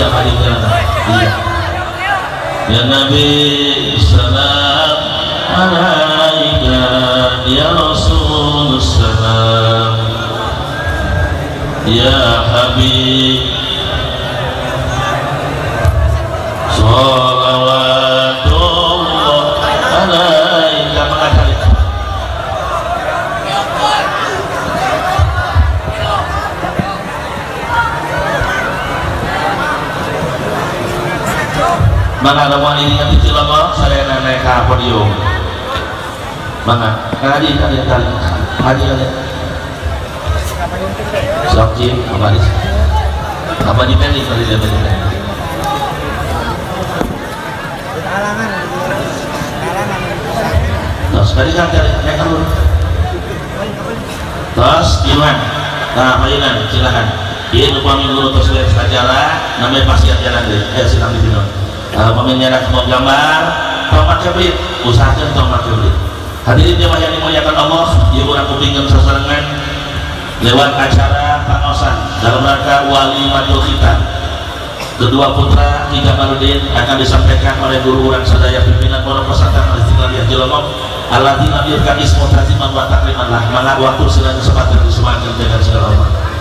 iya hadisnya iya ya Nabi salam alaika ya Rasul salam ya Habib sholawatullah alaika makasih mana ada ini yang dicelama saya naik ke podium mana ngaji kali siap cip apa di pending kali dia pending nah sekali kan cari naik dulu terus gimana nah mainan silakan ini lupa minggu terus lihat sejarah namanya pasti jalan deh silang di sini peminjana semua gambar tong pakai belit usahakan tong pakai belit hadirin jemaah yang dimuliakan Allah ya kurang kupingin seserangan lewat acara panosan dalam rangka walimatul khitan kedua putra Ki Jamaluddin akan disampaikan oleh guru orang sadaya pimpinan pondok pesantren Al-Istiqlaliyah Cilongok alladzina yurkan ismu taziman wa takriman lah mangga waktu silakan kesempatan disematkan dengan segala hormat.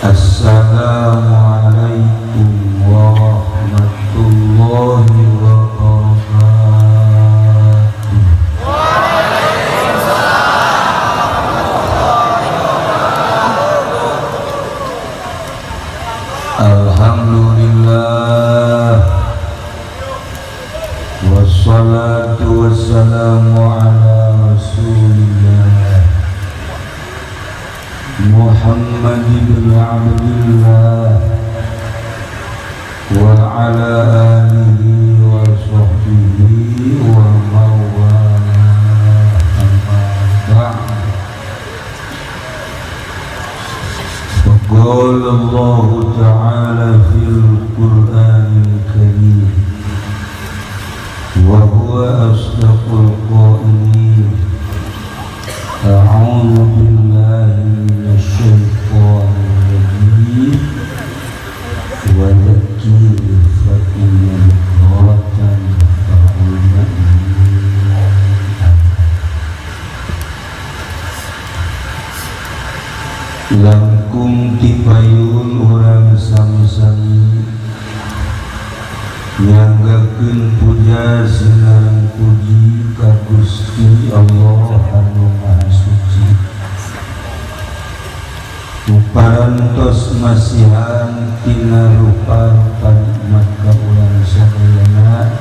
Assalamualaikum warahmatullahi wabarakatuh. Alhamdulillah wassalatu wassalamu ala rasulillah Muhammad bin Abdullah wa ala alihi wa sahbihi wa mawala amma ba'd. Qala Allah ta'ala fil Qur'anil Karim wa huwa asdaqul qa'ilin. A'udzu billahi minasy-syaithanir rajim. Wa dzakir fa inna dzikran tanfa'ul mu'minin. Langkung tipayun urang sami-sami nyanggakeun puja sinareng puji ka Gusti Allah anu Maha Suci. Parantos masihan tina rupa nikmat ka urang sadayana,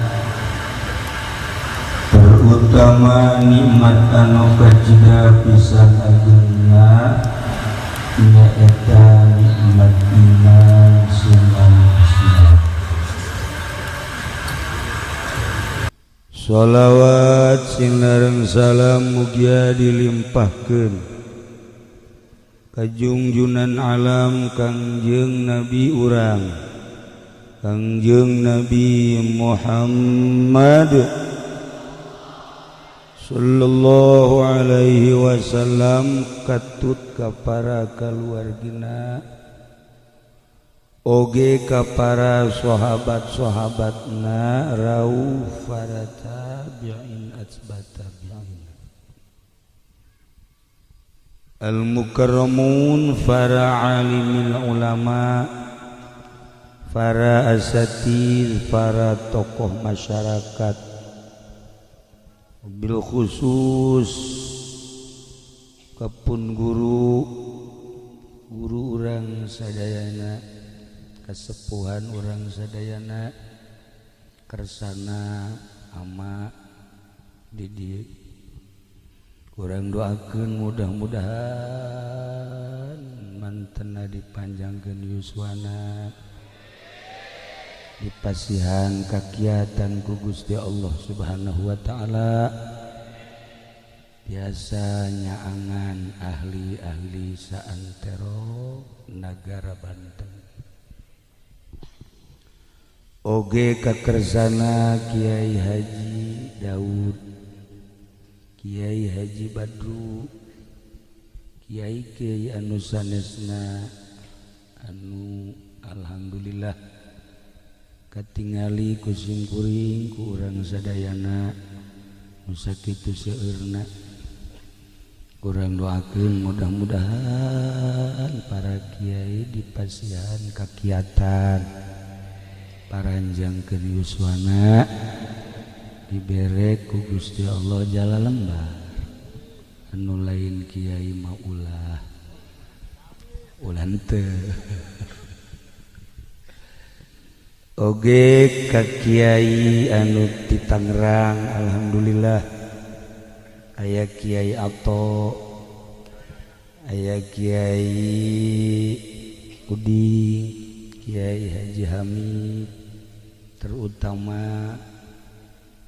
terutama nikmat anu kacida pisan ageuna nyaeta nikmat iman sunnah Islam. Sholawat sinareng salam mugia dilimpahkeun ka junjunan alam Kangjeng Nabi urang Kangjeng Nabi Muhammad sallallahu alaihi wasallam, katut ka para kaluargina oge ka para sahabat-sahabatna rauh para tabi'in atba' tabi'in al-mukarramun para alimil ulama, para asatidz, para tokoh masyarakat, bil khusus kapun guru urang sadayana, kasepuhan urang sadayana, kersana ama di dieu urang doakeun mudah-mudahan mantena dipanjangkeun yuswana dipasihan kakiatan ku Gusti Allah Subhanahu wa taala biasa nyaangan ahli-ahli saantero nagara Banten oge kakersana Kiai Haji Daud Kiai Haji Badru Kiai anu sanesna anu alhamdulillah katingali ku simkuring ku urang sadayana nu sakitu seueurna urang doakeun mudah-mudahan para kiai dipasihan kakiatan paranjangkeun yuswana dibere ku Gusti Allah jala lembar anu lain kiai mah ulah teu oge ka kiai anu ti Tangerang alhamdulillah aya Kiai Ato aya Kiai Udi Kiai Haji Hamid terutama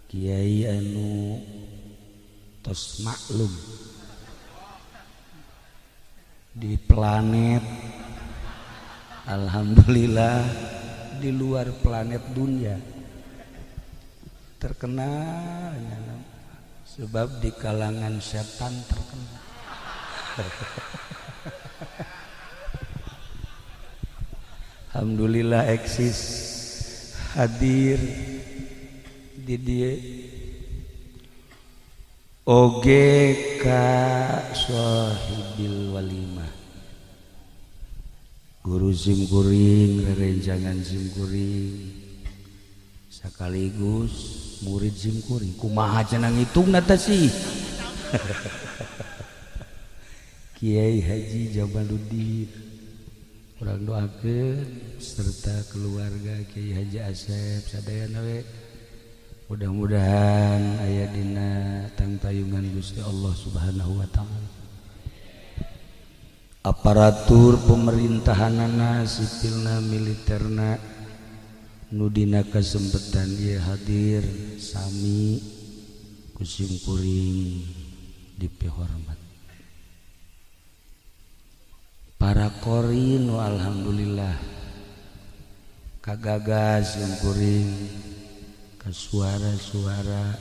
Kiai anu tos maklum di planet alhamdulillah di luar planet dunia terkenal sebab di kalangan setan terkenal alhamdulillah eksis hadir di dia oge ka sahibil walimah guru simkuring rerencangan simkuring sekaligus murid simkuring kumaha cenah ngitungna teh sih Kiai Haji Jamaluddin urang doakeun serta keluarga Kiai Haji Asep sadayana we mudah-mudahan aya dina tangtayungan Gusti Allah Subhanahu wa taala aparatur pemerintahanana sipilna militerna nu dina kasempetan ieu hadir sami kusim kuring dipihormat para qori nu alhamdulillah kagagas sim kuring ka suara-suara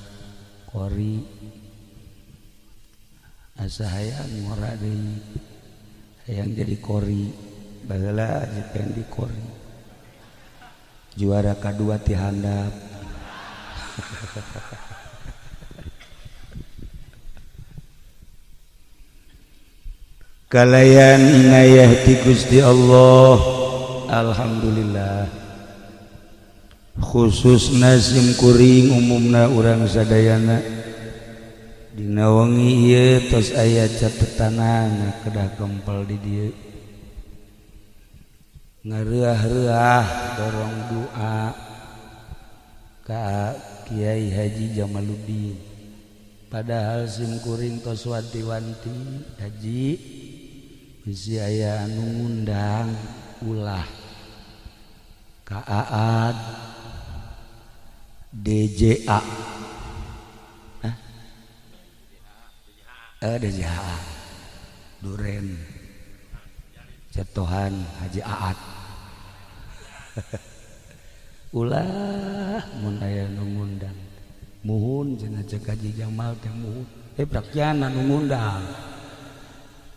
qori asa hayang ngora deui yang jadi kori bagala jipen di kori juara kedua ti handap kalayan inayah ti Gusti Allah alhamdulillah khususna sim kuring umumna urang sadayana dina wengi ieu tos aya catetanana kedah kempel di dieu ngareuah-reuah dorong doa ka Kiai Haji Jamaluddin padahal sim kuring tos wanti-wanti haji bisi aya anu ngundang ulah ka Aad DJA DJA Duren Jatuhan Haji Aat ulah mun aya nu ngundang muhun cenah cek Haji Jamal teh muhun praktiana nu ngundang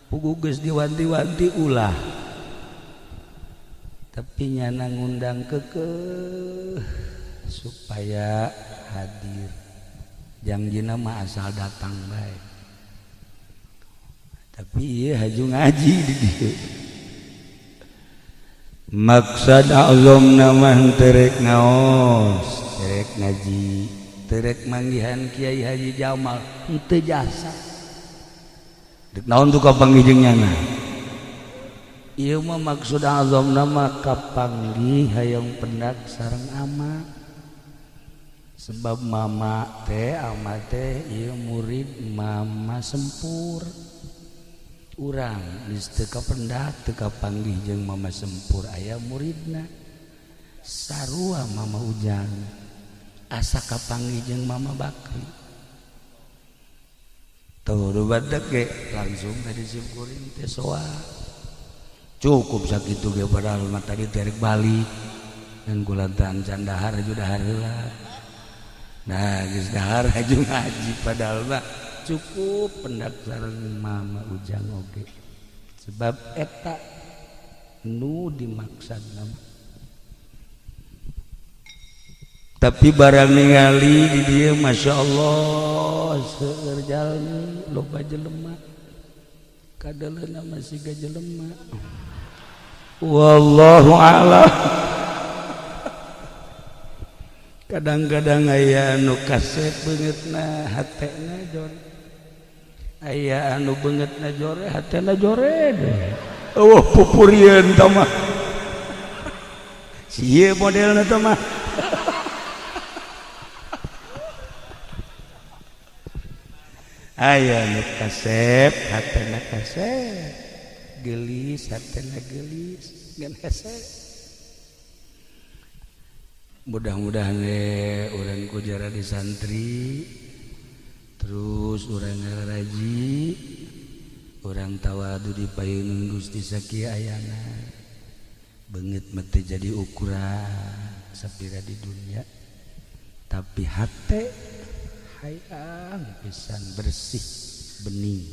pugu geus diwanti-wanti ulah tapi nyana ngundang kekeh supaya hadir jangjina mah asal datang bae tapi ieu haju ngaji di dieu maksud azamna mah terek ngaos terek ngaji terek manggihan Kiai Haji Jamal henteu jasa deuk naon tuh kapanggihjeungna ieu mah maksud azamna mah kapanggih hayang pendak sareng ama sebab mama teh ama teh ieu murid mama sempur urang geus teu kapendak teu kapanggih jeung Mama Sempur aya muridna sarua Mama Ujang asa kapanggih jeung Mama Bakri tuh badak ge langsung tadi simkuring teh soa cukup sakitu ge padahal mah tadi tarik balik dan kulantaran can dahar aju dahar heula nah geus dahar aju ngaji padahal mah cukup pendak sareng Mama Ujang oge sebab eta nu dimaksudna tapi barang ningali di dia Masya Allah seueur jalmi loba jelema kadaleuna masih ga jelema wallahu a'lam kadang-kadang aya anu kasep beungeutna hatena jore aya anu beungeutna jore hatena jore deh eueuh pupurieun tah mah sieu modelna tah mah aya nu kasep hatena kasep gelis hatena gelis ngan hese mudah-mudahan urang kujara di santri terus urang ngaraji urang tawadu di payeuneun Gusti sakieu ayana beungeut mah teu jadi ukuran sapira di dunia tapi hate hayang pisan bersih bening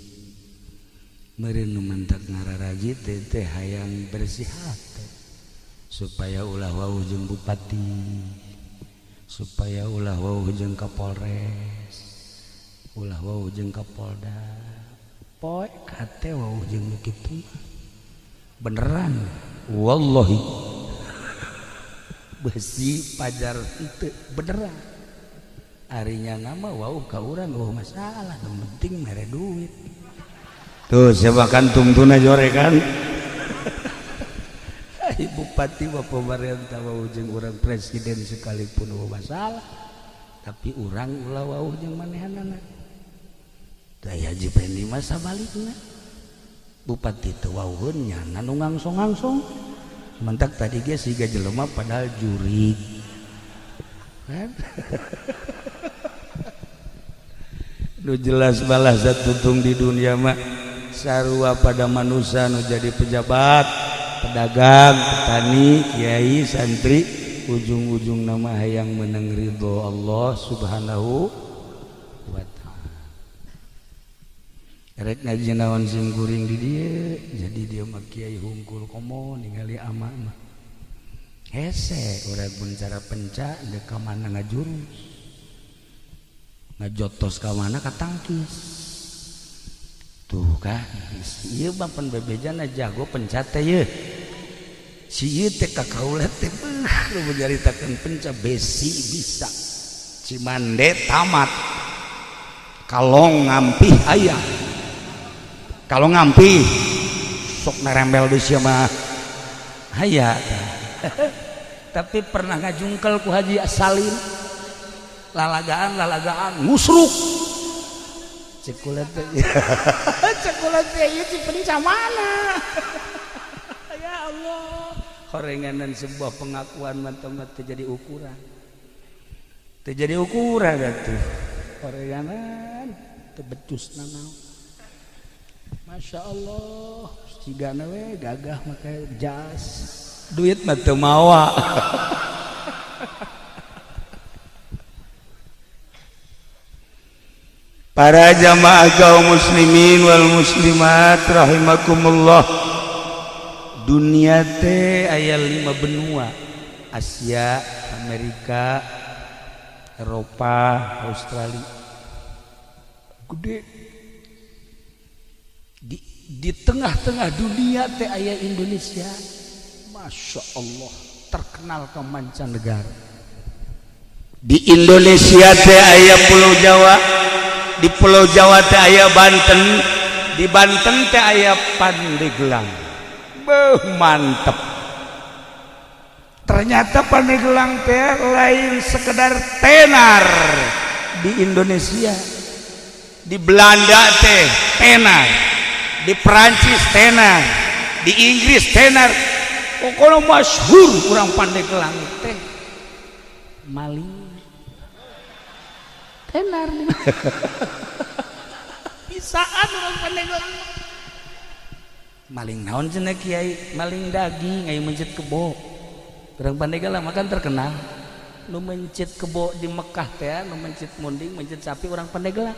meureun nu mantak ngararaji teh hayang bersih hate supaya ulah wauh jeung bupati supaya ulah wauh jeung Kapolres ulah wauh jeung Kapolda poe kate wauh jeung nu kitu beneran wallahi besi pajar henteu beneran arinya nama wauh ka urang eueuh masalah yang penting mere duit tuh siapa kan tungtuna jore kan bupati wa pemerintah wauh jeung urang presiden sekalipun eueuh masalah tapi urang ulah wauh jeung manehanana daya Haji Pendi mah sabalikna bupati teu wauheun nya nu ngangsong-ngangsong mentak tadi ge siga jelema padahal jurig kan nu jelas balas tutung di dunia mah sarua pada manusia nu jadi pejabat pedagang petani kiai santri ujung-ujung nama hayang menang ridho Allah subhanahu wa ta'ala rek ngaji naon simkuring di dia jadi dia mah kiai hungkul komo ningali ama mah hese urang pun cara penca dek ka mana ngajurus ngajotos ka mana ka tangkis tuh kan ieu bang pan bebejana jago pencat teh ye si ieu teh ka kaula teh beuh nyaritakeun penca besi bisa Cimande tamat kalong ngampih aya kalong ngampih sok nerembel di sia mah aya tapi pernah ngajungkel ku Haji Salim lalagaan ngusruk cekulat teh ieu cipenca mana ya Allah horenganan sebuah pengakuan mantap terjadi ukuran atuh horenganan teu becusna naon Masya Allah sigana we gagah make jas duit mah teu mawa para jamaah kaum muslimin wal muslimat rahimakumullah dunia teh aya 5 benua Asia Amerika Eropa Australia gede di tengah-tengah dunia teh aya Indonesia Masya Allah terkenal ke mancanegara di Indonesia teh aya Pulau Jawa di Pulau Jawa teh aya Banten di Banten teh aya Pandeglang beuh mantep ternyata Pandeglang teh lain sekedar tenar di Indonesia di Belanda teh tenar di Perancis tenar, di Inggris tenar, pokoknya masyhur urang Pandeglang teh maling tenar bisaan urang Pandeglang maling naon cenah kiai, maling daging aya mencit kebo urang Pandeglang makan terkenal nu mencit kebo di Mekah teh, nu mencit munding mencit sapi urang Pandeglang.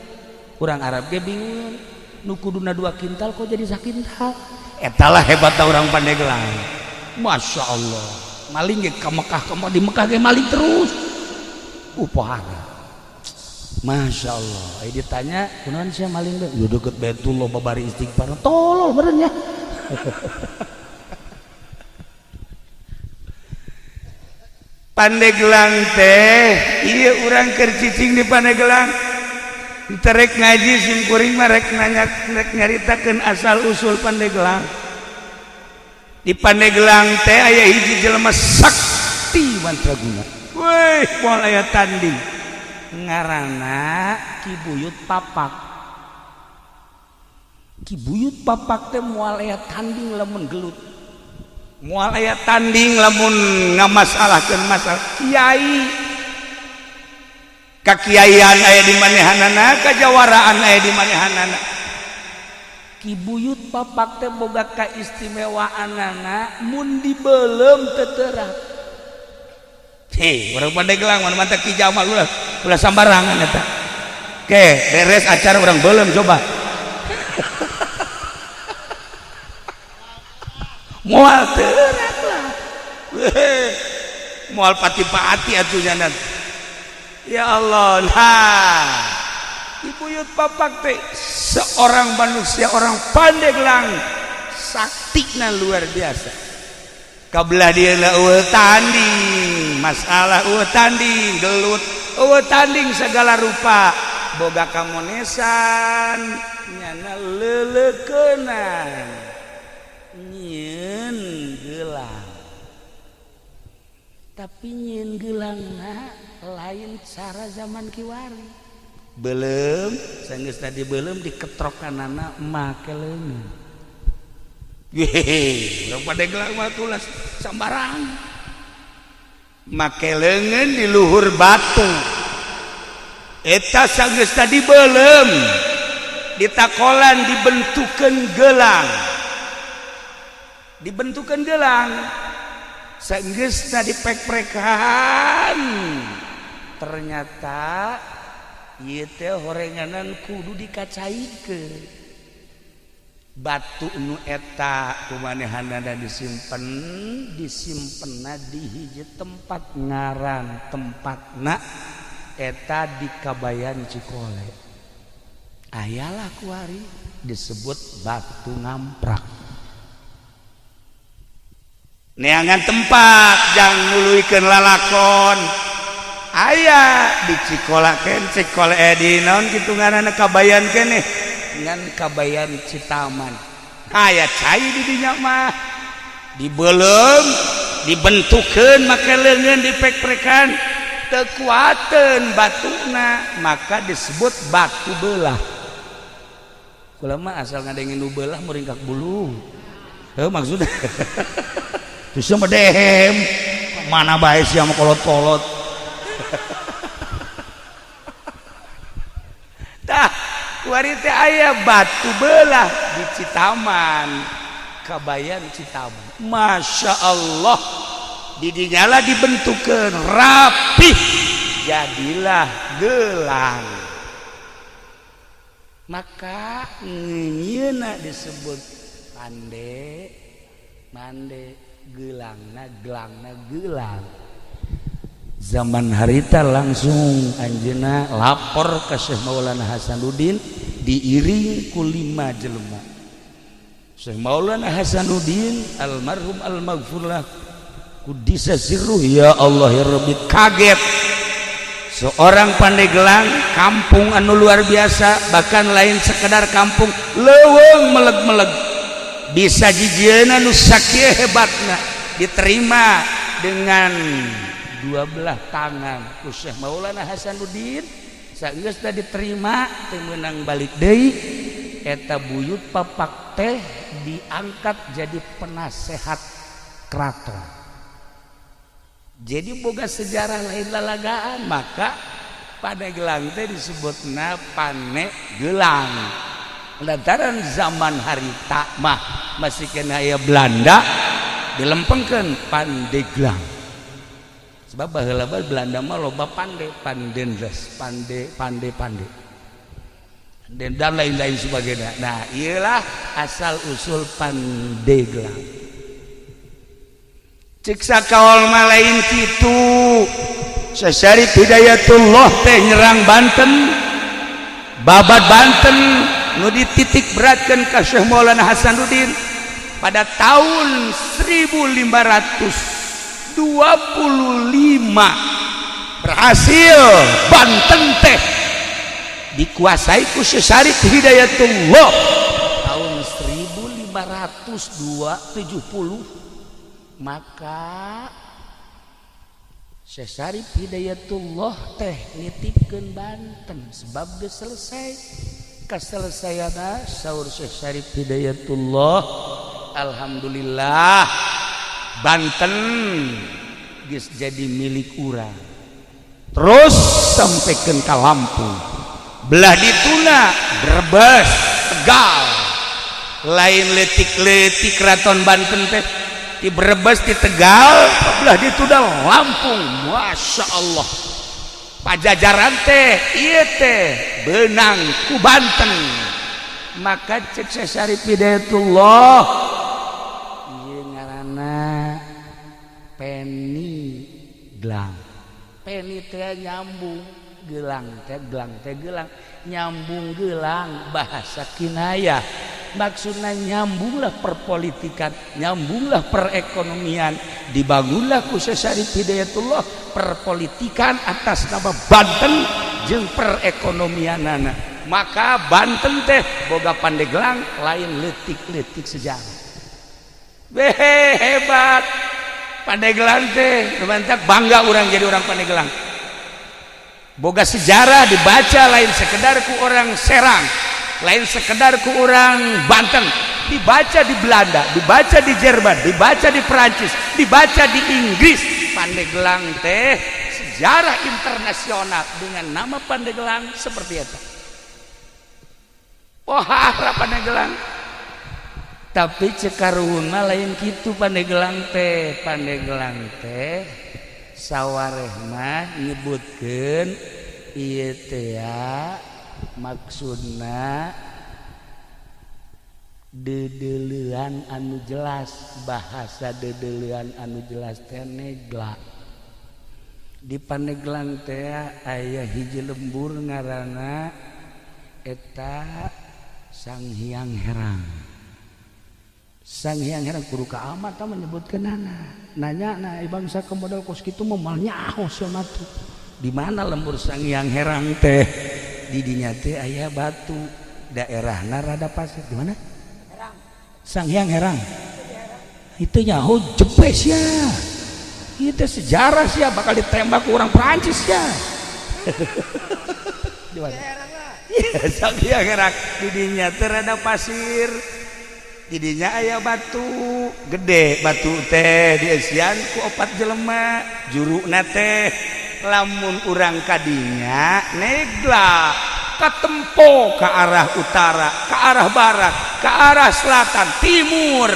Urang Arab ge bingung nu kuduna 2 kintal kok jadi sakintal, etalah hebatna urang Pandeglang. Masya Allah maling ge ka Mekah, di Mekah ge maling terus pohara. Masya Allah aya ditanya kunaon sia maling teh, yo deket Baitullah babari istighfar tolol beureun nya. Pandeglang teh iya urang keur cicing di Pandeglang terek ngaji sim kuring mah rek nyaritakeun asal usul Pandeglang. Di Pandeglang teh aya hiji jelema sakti mantraguna, weh moal aya tanding ngaranna Ki Buyut Papak. Ki Buyut Papak teh moal aya tanding lamun gelut, moal aya tanding lamun ngamasalahkeun masalah kiai, kakiaian aya di manehanana, kajawaraan aya di manehanana. Ki Buyut Papak teh boga kaistimewaanana mun dibeulem teu teurat. Urang Pandeglang mana mantap Ki Jamal ulah sambarangan eta. Oke, beres acara urang beulem coba. Moal teurat lah. Moal pati-pati atuh jangan. Ya Allah, nah Ki Buyut Papak teh seorang manusia, orang Pandeglang saktina luar biasa. Kabelah dia eueuh tanding, masalah eueuh tanding, gelut eueuh tanding segala rupa, boga kamonesan, nyana leuleukeunna, nyieun geulang. Tapi nyieun geulangna lain cara zaman kiwari. Belum sanggeus tadi belum diketrokanana make leungeun. Yehe, urang Pandeglang mah tulas sambarang. Make leungeun di luhur batu. Eta sanggeus tadi belum ditakolan dibentukeun geulang. Dibentukeun geulang. Sanggeus tadi pek-prekan. Ternyata ieu teh horenganan kudu dikacaikeun. Batu nu eta kumanehanana disimpenna di hiji tempat ngaran tempatna eta di Kabayan Cikole. Ayalah kuari disebut batu ngamprak. Neangan tempat jang nguluikeun lalakon. Aya di Cikolakeun Cikole di naon kitu ngaranna Kabayan keneh ngan Kabayan Citaman. Aya cai di dinya mah dibeulem dibentukeun make leungeun dipek-pekan teu kuateun batuna maka disebut batu beulah. Kula mah asal ngadengin nu beulah muring kak bulu. Heuh maksudna teu mah dehem mana bae sia mah kolot-kolot. Tah kuari teh aya batu beulah di Citaman, Kabayan Citaman. Masya Allah di dinyala dibentukeun rapih jadilah gelang. Maka nyieuna disebut mande gelangna gelang. Zaman harita langsung anjeunna lapor ka Syekh Maulana Hasanuddin diiring ku 5 jelema. Syekh Maulana Hasanuddin almarhum al-maghfurlah kuddisa sirruh, ya Allah ya Rabbi, kaget seorang Pandeglang kampung anu luar biasa, bahkan lain sekedar kampung leuweung meleg-meleg bisa jijieuna nu sakieu hebatna diterima dengan 12 tangan ku Syekh Maulana Hasanuddin. Sageus teh diterima teu meunang balik deui eta buyut papak teh diangkat jadi penasehat keraton. Jadi boga sejarah lain lalagaan, maka Panegelang teh disebutna Panegelang. Lantaran zaman harita mah masih kena aya Belanda dilempengkeun Pandeglang. Sebab baheula Belanda mah loba Pandendes, pande dan lain-lain sebagainya. Nah, iyalah asal usul Pandeglang. Cek sakaol mah lain kitu. Syarif Hidayatullah teh nyerang Banten, babat Banten nu dititik beratkeun ka Syekh Maulana Hasanuddin pada tahun 1525 berhasil Banten teh dikuasai ku Syekh Syarif Hidayatullah tahun 1570. Maka Syekh Syarif Hidayatullah teh nitipkeun Banten sebab geus selesai. Kaselesaiana saur Syekh Syarif Hidayatullah, alhamdulillah Banten geus jadi milik urang. Terus sampaikeun ka Lampung. Belah dituna Brebes, Tegal. Lain letik-letik keraton Banten teh di Brebes di Tegal, belah dituna Lampung. Masya Allah. Pajajaran teh ieu teh beunang ku Banten. Maka cek Syekh Syarif Hidayatullah ieu ngaranna Peniglang. Peni teh nyambung, gelang teh gelang nyambung gelang bahasa kinayah. Maksudnya nyambunglah perpolitikan, nyambunglah perekonomian, dibangunlah ku Syekh Syarif Hidayatullah perpolitikan atas nama Banten jeung perekonomianana. Maka Banten teh boga Pandeglang lain letik-letik sejarah. Hebat Pandeglang teh, mantak bangga orang jadi orang Pandeglang. Boga sejarah dibaca lain sekedar ku orang Serang, lain sekedar ku orang Banten, dibaca di Belanda, dibaca di Jerman, dibaca di Perancis, dibaca di Inggris. Pandeglang teh sejarah internasional dengan nama Pandeglang seperti itu. Wah, Pandeglang. Tapi cekaruhun mah lain kitu Pandeglang teh. Pandeglang teh sawarehna nyebutkeun ieu teh maksudna dedeleuan anu jelas. Bahasa dedeleuan anu jelas teh negla. Di Pandeglang teh aya hiji lembur ngaranna eta Sanghyang Herang. Sanghyang Herang kudu ka amat menyebutkeunana. Nanya na bangsa ke modal kos kitu momal nyaho cenah tuh. Di mana lembur Sanghyang Herang teh? Di dinya teh aya batu, daerahna rada pasir. Di mana? Herang. Sanghyang Herang. Itu nyaho jepes ya. Itu sejarah sih bakal ditembak ke orang Perancis ya. Di mana? Ya, Sanghyang Herang. Di dinya teh rada pasir. Di dinya aya batu gede, batu teh diesian ku 4 jelema, juruna teh lamun urang kadinya negla katempo ke arah utara, ke arah barat, ke arah selatan, timur,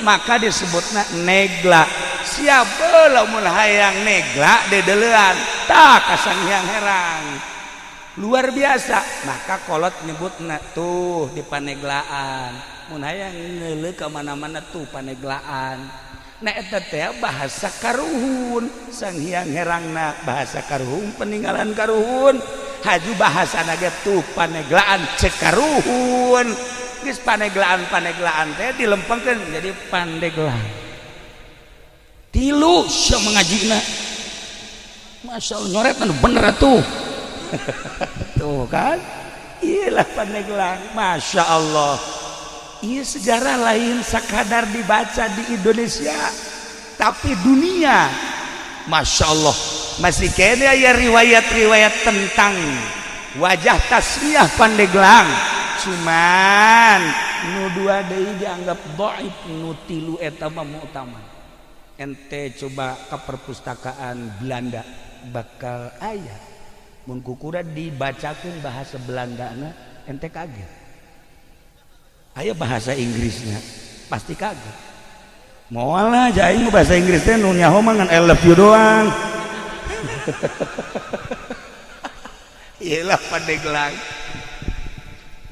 maka disebutna negla. Siapa lamun hayang negla dedeleuan tah ka Sanghyang Herang. Luar biasa. Maka kolot nyebutna tuh di Paneglaan. Mun hayang ngeuleuh ka mana-mana tuh Paneglaan. Nah eta teh bahasa karuhun. Sanghyang Herangna bahasa karuhun, peninggalan karuhun. Haju bahasana ge tuh Paneglaan cekaruhun. Geus Paneglaan teh dilempengkeun jadi Pandeglang. Tilu sia mangajina. Masyaallah nyoret anu bener atuh. Tuh kan? Iyalah Pandeglang. Masya Allah. Iya sejarah lain sekadar dibaca di Indonesia, tapi dunia, Masya Allah, masih kena ya riwayat-riwayat tentang wajah tasmiyah Pandeglang, cuman nu dua deui dianggap dhaif, nu tilu eta mah mu'tamad. Ente coba ke perpustakaan Belanda bakal aya mun kukura dibacakeun bahasa Belandana ente kaget. Aya bahasa Inggrisnya pasti kaget. Moal lah aing bahasa Inggris teh nu nyaho mah ngan I love you doang. Iyalah Pandeglang.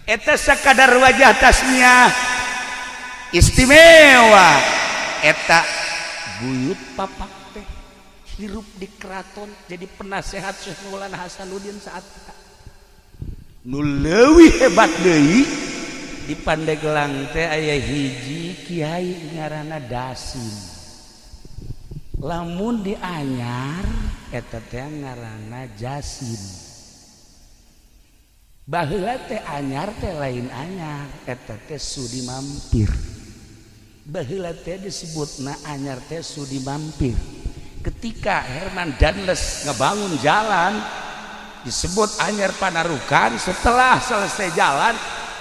Eta sakadar wajah tasmiyah istimewa. Eta buyut papak teh hirup di keraton jadi penasehat Syekh Maulana Hasanuddin saat eta. Nu leuwih hebat deui di Pandeglang teh aya hiji kiai ngaranna Dasim. Lamun di Anyar eta teh ngaranna Jasim. Baheula teh Anyar teh lain Anyar, eta teh Sudi Mampir. Baheula teh disebutna Anyar teh Sudi Mampir. Ketika Herman Danles ngebangun jalan disebut Anyar Panarukan, setelah selesai jalan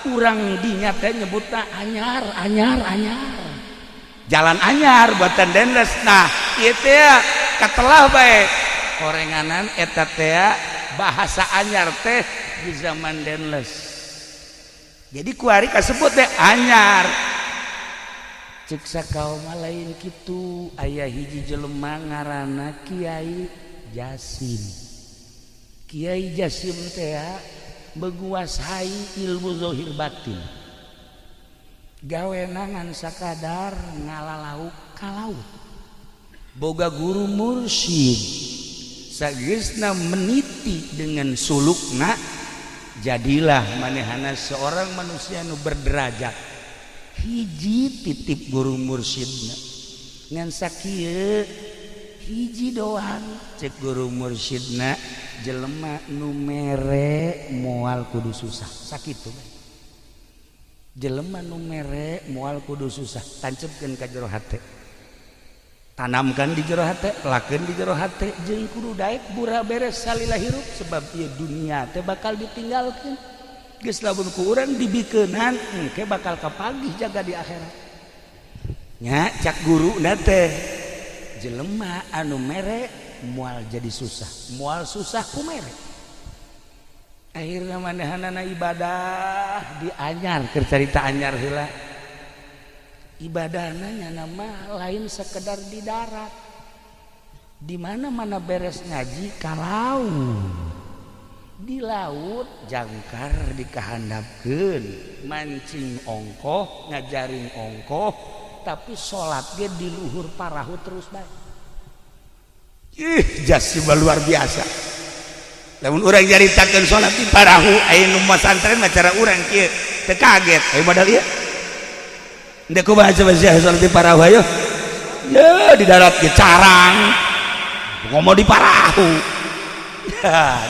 urang dinya teh nyebutna Anyar. Jalan Anyar buatan Danles. Nah, ieu teh katelah bae korenganan eta teh bahasa Anyar teh di zaman Danles. Jadi kuari kasebut teh Anyar. Cek sakaoma lain kitu, aya hiji jelema ngaranna Kiai Jasim. Kiai Jasim teh menguasai ilmu zahir batin. Gawena ngan sakadar ngalalauk ka laut. Boga guru mursyid. Sageusna meniti dengan sulukna, jadilah manehana seorang manusia nu berderajat. Hiji titip guru mursyidna ngan sakieu hiji doang cek guru mursyidna, jelema nu mere moal kudu susah sakitu. Jelema nu mere moal kudu susah tancepkeun ka jero hate, tanamkan di jero hate, lakeun di jero hate, jeung kudu daek bura beres salila hirup sebab ieu dunia teh bakal ditinggalkeun. Geus lamun ku urang dibikeunan engke bakal kapagih jaga di akhirat. Nya cak guruna teh jelema anu mere moal jadi susah, moal susah ku mere. Akhirna manehanana ibadah di Anyar, keur carita Anyar heula. Ibadahna nya nama lain sekedar di darat. Di mana-mana beres ngaji ka laut. Di laut jangkar dikahandapkeun, mancing ongkoh, ngajaring ongkoh, tapi salat ge di luhur parahu terus bae. Jasim luar biasa. Lamun urang nyaritakeun salat di parahu, aya nu masantren mah cara urang kieu teu kaget. Aya modal ieu. Ndek kumaha coba salat di parahu ayo. Ya di darat ge carang. Ngomong di parahu.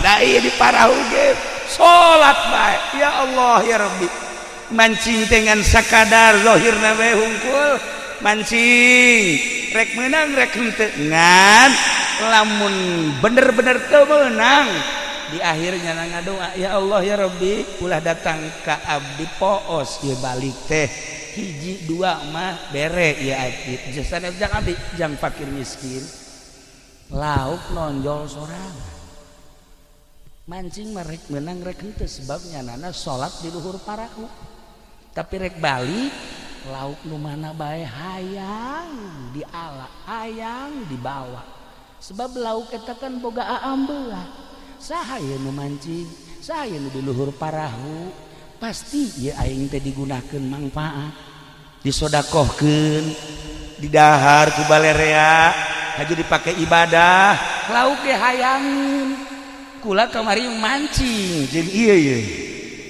Nah iya di parahu ge salat bae. Ya Allah ya Rabbi. Mancing dengan sakadar zahirna bae hungkul, mancing rek meunang rek henteu ngan lamun bener-bener teu meunang di akhirnya ngadoa, ya Allah ya Rabbi ulah datang ka abdi poos ieu balik teh hiji dua mah bere ya abdi jasana jang abdi jang fakir miskin lauk nonjol sorangan. Mancing merek menang rek henteu sebabnya nana salat di luhur parahu. Tapi rek balik lauk nu mana bae hayang diala, hayang dibawa. Sebab lauk eta kan boga aambeula. Saha ye nu mancing, saha ye nu di luhur parahu, pasti ye aing teh digunakeun mangfaat. Disodakohkeun, didahar ku balerea, haju dipake ibadah, lauk ge hayangin. Kula kamari mancing jeung ieu ye.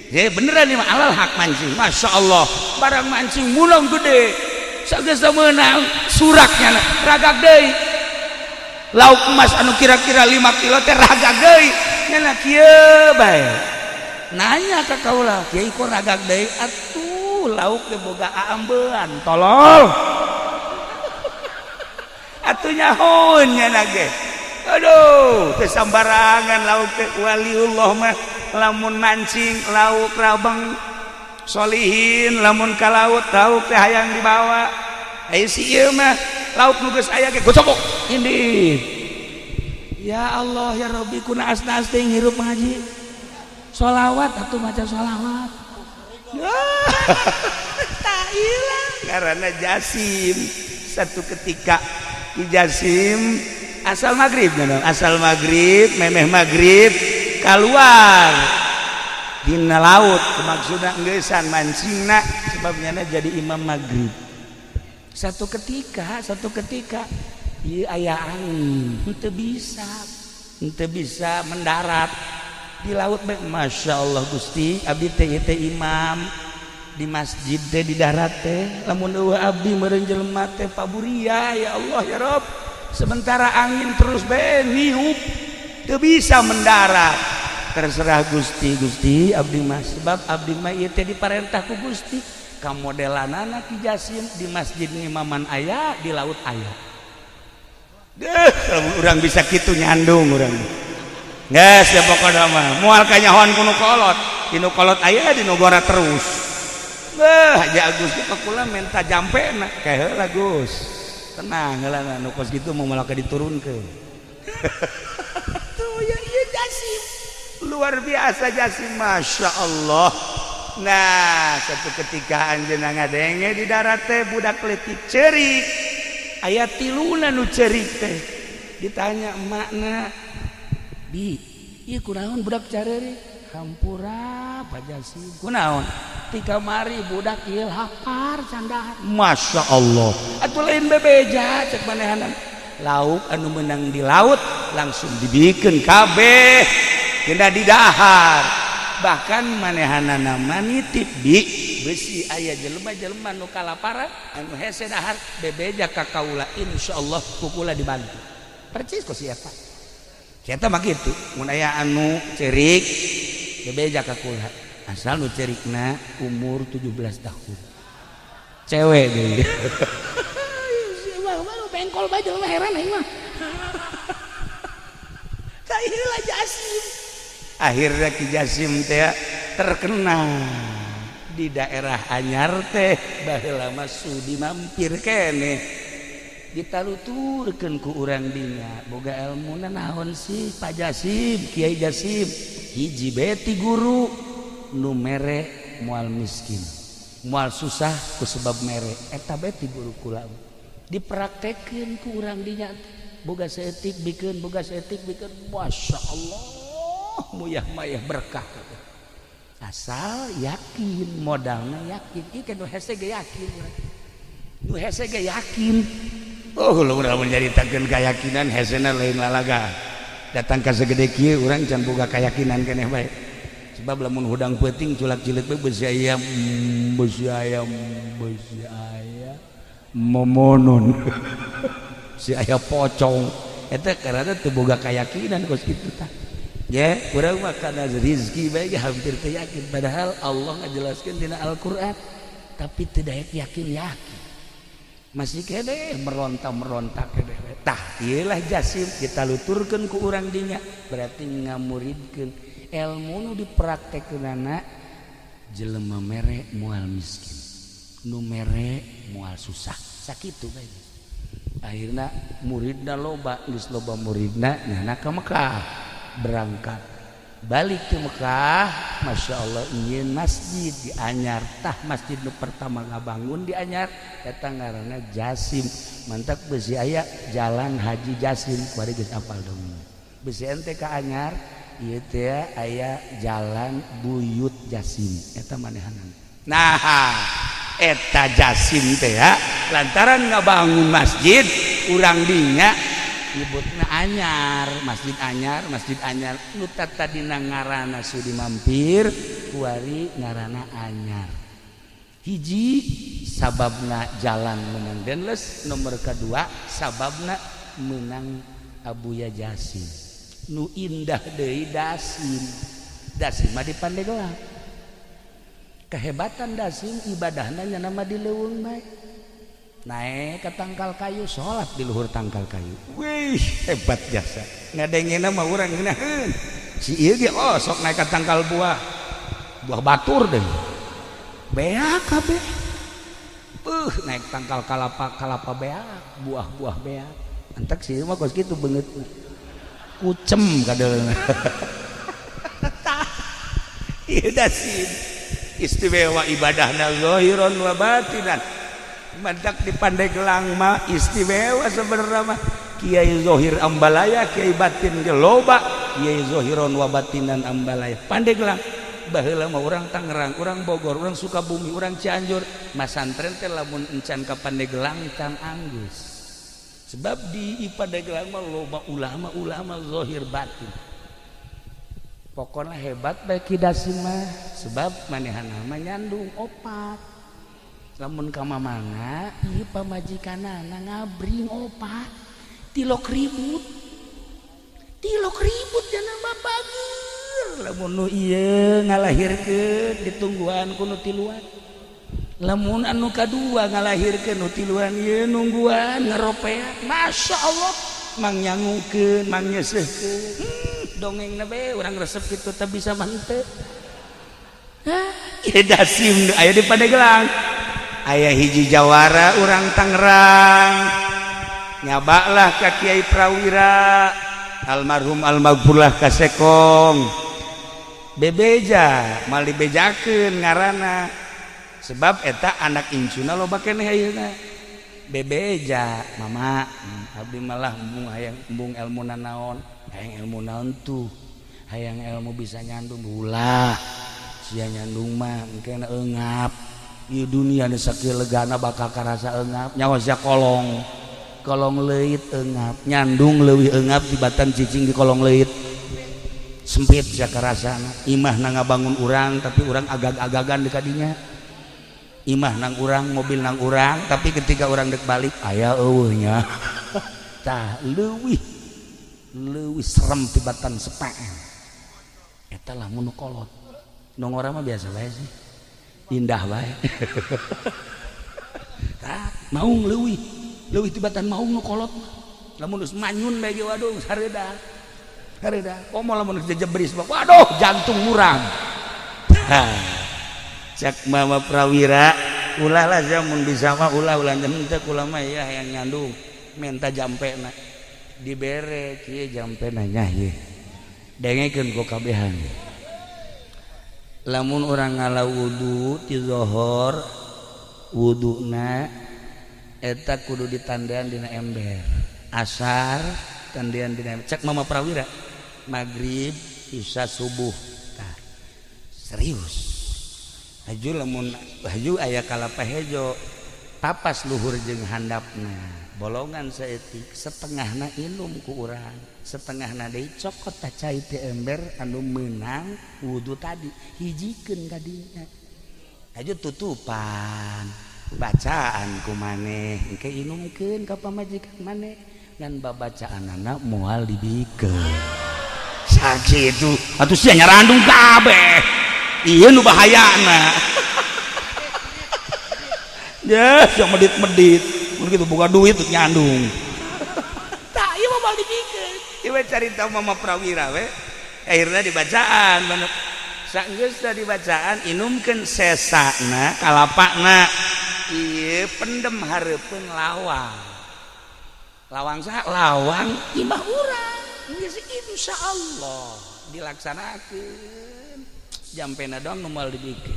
Ya beneran ieu mah alal hak mancing. Masya Allah barang mancing mulung gede. Sageus meunang suraknya ragag deui. Lauk emas anu kira-kira 5 kilo teh ragag deui. Nya kieu bae. Nanya ka kaula, kiai kok ragag deui? Atuh lauk teh boga aambean, tolol. Atuh nyahoun nya nage. Aduh, teu sambarangan lauk teh waliullah mah lamun mancing lauk rabeng solihin lamun ka laut lauk teh hayang dibawa si ieu mah lauk nu geus aya ge gocobok indit ya Allah ya Rabbi kuna asna teh hirup ngaji sholawat atuh maca sholawat tak ilang karena Jasim satu ketika di Jasim asal maghrib memeh maghrib keluar dina laut maksudna geussan mancingna sebabnya jadi imam maghrib satu ketika ieu aya angin henteu bisa mendarat di laut. Masya Allah Gusti abdi teh imam di masjid teh di darat teh lamun eueuh abdi meureun jelema teh paburia ya Allah ya Rob sementara angin terus niup teu bisa mendarat. Terserah Gusti abdi mah sebab abdi mah ieu teh diparentah ku Gusti ka modelanana Ki Jasim di masjid ngimaman aya di laut aya. Urang bisa kitu nyandung urang geus ya pokona mah moal kanyahoan ku nu kolot di nu kolot aya di nu gora terus Haji Agus kita kula minta jampena kae heula Gus tenang heula nu kos kitu mau malah diturunkeun tuh ya ieu Jasim luar biasa Jasim Masya Allah. Nah satu ketika anjeunna ngadenge di darat teh budak leutik ceurik aya tiluna nu ceurik teh ditanya emakna bi ieu kunaon budak careurik hampura Pak Jasim kunaon ti kamari budak ieu lapar candahan. Masya Allah atuh lain bebeja cek manehanna lauk anu menang di laut langsung dibikeun kabeh tina di dahar bahkan manehanna nama nitip di besi aya jelema-jelema nu kalaparan anu hese dahar bebeja ka kaula insyaallah kukula dibantu percis ku si eta kita mah kitu mun aya anu cerik bebeja ka kula asal nu cerikna umur 17 tahun cewek deui bengkol bae jelema heran aing mah saireulah Jasim akhirnya Ki Jasim teh terkenal di daerah anyar teh baheula mah sudi mampir keneh ditaluturkeun ku urang dinya boga elmuna naon sih Pak Jasim Kiai Jasim hiji beti guru nu mere moal miskin moal susah ku sebab mere eta beti guru kula dipraktekeun ku urang dinya boga saeutik bikeun Masya Allah muyah mayah berkah asal yakin modalna yakin ieu nu hese ge yakin oh lu udah menceritakeun keyakinan hesena lain lalaga datang ka segede kieu urang can boga keyakinan keneh bae sebab lamun hudang peuting culak cilik bae beusi ayam momonon si aya pocong eta karana teu boga keyakinan kos kitu tah ya urang mah kana rezeki bae hampir teu yakin padahal Allah ngajelaskeun dina Al-Qur'an tapi teu daek yakin masih kene meronta kene tah ieu lah Jasim ditaluturkeun ku urang dinya berarti ngamuridkeun ilmu nu dipraktekeunana jelema mere moal miskin nu mere moal susah sakitu bae akhirna muridna loba geus loba muridna nyana ka Mekah berangkat balik ke Mekah Masya Allah ingin masjid di Anyar tah masjid nu pertama ngabangun di Anyar eta ngaranna Jasim mantap besi aya jalan Haji Jasim kuari geus apal dong besi ente ka Anyar ieu teh aya jalan Buyut Jasim eta manehanana nah eta Jasim teh ya lantaran ngabangun masjid urang dinya nyebutna masjid anyar nu tadina ngaranna sudi mampir kuari ngaranna anyar hiji sababna jalan menang denles nomor kedua sababna menang Abuya Jasim nu indah deui Dasim mah di Pandeglang kehebatan Dasim ibadahna nya nama di leuweung bae naik ke tangkal kayu sholat di luhur tangkal kayu wih hebat jasa ngadengena mah urang ngeunaheun si ieu ge sok naik ke tangkal buah batur deh beak kabeh. Naik tangkal kalapa beak, buah-buah beak. Antek sih mah kos kitu beungeut. Kucem kadeulna. Ieu dasim. Istimewa ibadahna zahiran wa batinan. Mantak di Pandeglang mah istimewa sebenarnya mah. Kiai Zohir Ambalaya, Kiai Batin ge loba, Kiai Zohiron wa batinan Ambalaya. Pandeglang baheula mah urang Tangerang, urang Bogor, urang Sukabumi, urang Cianjur, masantren teh lamun encan ka Pandeglang can anggus. Sebab di Pandeglang mah loba ulama zahir batin. Pokoknya hebat bae Kidasi mah sebab manehana mah nyandung opat. Lamun ka mamanga ieu pamajikanana ngabring opat. Tilok ribut jana babageur lamun nu ieu ngalahirkeun ditungguan ku nu tiluan lamun anu kadua ngalahirkeun nu tiluan ieu nungguan ngaropeak masyaallah mang nyangungkeun mang nyeuseuhkeun dongengna be urang resep kitu teh bisa manteu ieu dasim aya di Pandeglang aya hiji jawara urang Tangerang nyabaklah ka Kiai Prawira almarhum almaghfurlah kasekong bebeja mal dibejakeun ngaranna sebab eta anak incuna loba keneh ayeuna bebeja mama abdi malah embung elmuna naon hayang ilmu naon tuh hayang ilmu bisa nyandung ulah sia nyandung mah engke eungap ieu dunia nu sakieu legana bakal karasa eungap nyawa sia kolong leuit eungap nyandung leuwih eungap di batan cicing di kolong leuit sempit sia karasana imah na ngabangun urang tapi urang agag-agagan di kadinya imah nang urang mobil nang urang tapi ketika urang dek balik aya eueuhnya tah leuwih serem ti batan sepaan eta lamun nu kolot nu ngora mah biasa bae sih indah bae tah maung leuwih tibatan mau nu kolot lamun geus manyun bae waduh hareuda komo lamun geus jebris waduh jantung murang cak Mama Prawira ulah lah mun bisa mah ulah teh kula mah ya hayang nyandung menta jampena dibere kieu jampena nya ieu dengekeun ku kabehan lamun urang ngala wudu ti zuhur wuduna eta kudu ditandean dina ember asar tandean dina ember cek Mama Prawira magrib isya subuh tah serius haju aya kalapa hejo papas luhur jeung handapna bolongan saeutik setengahna inum ku urang setengahna deui cokot tah cai ti ember anu meunang wudu tadi hijikeun ka dinya haju tutupan bacaan ku maneh engke inumkeun ka pamajikan maneh ngan babacaanana moal dibikeun sakitu atuh sia nyarandung kabeh ieu nu bahayana ya sia medit-medit mun kitu boga duit teu nyandung tah ieu mah moal dibikeun ieu carita Mama Prawira we akhirna dibacaan bener saenggeus da dibacaan inumkeun sesana kalapana ieu pendem hareupeun lawang saha lawang imah urang geus insyaallah dilaksanakeun jampena doang nu moal dibikeun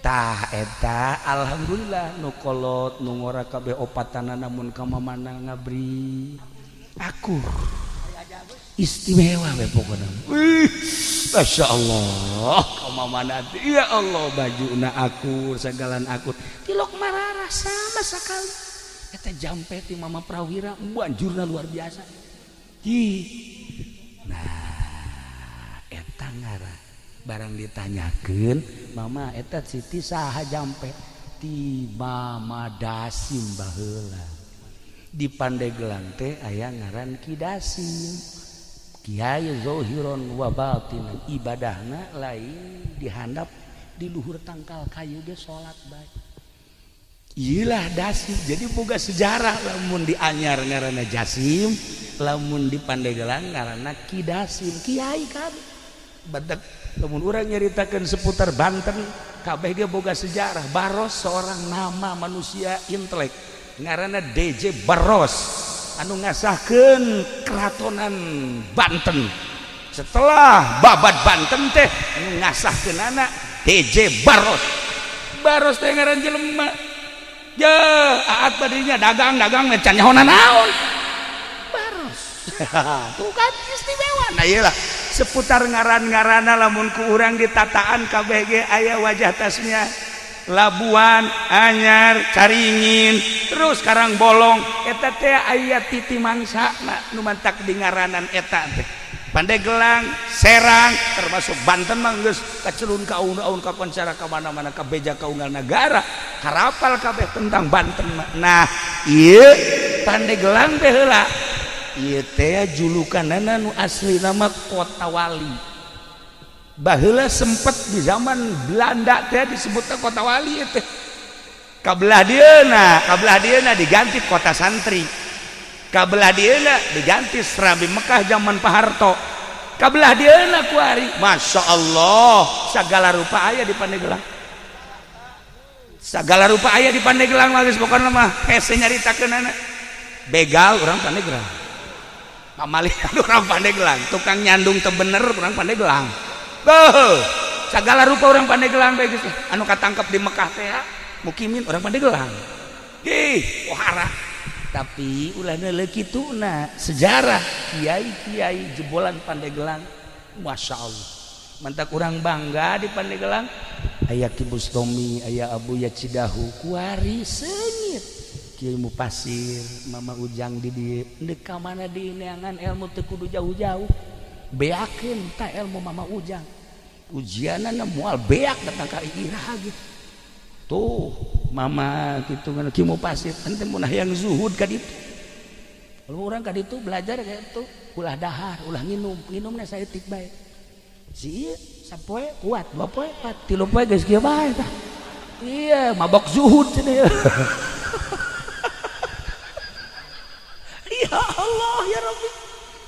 tah eta alhamdulillah nu kolot nu ngora kabeh opatana namun ka mamana ngabri akur istimewa we pokona Masya Allah ka mamana ya Allah bajuna akur sagalan akur tilok marara sama sakali eta jampe ti Mama Prawira banjurna luar biasa nah eta ngara barang ditanyakeun mama eta Siti saha jampe ti Mama Dasim baheula di Pandeglang teh aya ngaran Ki Dasim Kiai zahiron wa batinan ibadahna lain dihandap di luhur tangkal kayu ge salat bae iyalah Dasim jadi boga sejarah lamun di Anyar ngaranna Jasim lamun di Pandeglang ngaranna Ki Dasim kiai kan badak lamun urang nyaritakeun seputar Banten kabeh ge boga sejarah. Baros seorang nama manusia intelek ngaranna DJ Baros anu ngasahkeun keratonan Banten. Setelah babat Banten teh ngasahkeun anak DJ Baros. Baros teh ngaran jelema. Ya, aat badinya dagang-dagang can nyahonan naon. Baros. Tuh kan istimewa. Nah iyalah seputar ngaran-ngaranna lamun ku urang ditataan kabeh ge aya wajah tasnya. Labuan, Anyar, Caringin, terus Karangbolong eta teh aya titi mangsana nu mantak di ngaranan eta teh. Pandeglang, Serang, termasuk Banten mah geus kacelun ka aun-aun ka koncara ka mana-mana ka beja ka unggal negara, harapal kabeh tentang Banten mah. Nah, ieu Pandeglang teh heula. Ieu teh julukanana nu asli nama Kota Wali. Baheula sempet di zaman Belanda teh disebutna Kota Wali teh. Kabelah dieuna diganti Kota Santri. Kabelah dieuna diganti Serambi Mekah zaman Pak Harto. Kabelah dieuna kuari, Masya Allah, segala rupa aya di Pandeglang. Segala rupa aya di Pandeglang geus pokona mah hese nyaritakeunana. Begal urang Pandeglang. Pamalihan urang Pandeglang, tukang nyandung teu bener urang Pandeglang. Segala rupa orang Pandeglang bae geus anu katangkep di Mekah teh mukimin orang Pandeglang. Wahara. Tapi ulahna leu kituna sejarah kiai-kiai jebolan Pandeglang. Masya Allah. Mantak urang bangga di Pandeglang. Aya Ki Bustomi, aya Abuya Cidahu, kuari seungit. Kiai Mupasir, Mama Ujang di dieu. Deuk ka mana di neangan ilmu teu kudu jauh-jauh. Beakeun ta ilmu Mama Ujang. Ujianana moal beak datang ka Irah gitu. Tuh Mama gitu kan Ki Mupasir ente mun hayang zuhud ka ditu. Kalau urang ka ditu belajar kayak itu ulah dahar, ulah nginumna saeutik bae. Si ieu sapoe kuat, 2 poe kuat, 3 poe geus kieu bae tah. Iya, mabok zuhud cenah. Ya Allah ya Rabbi.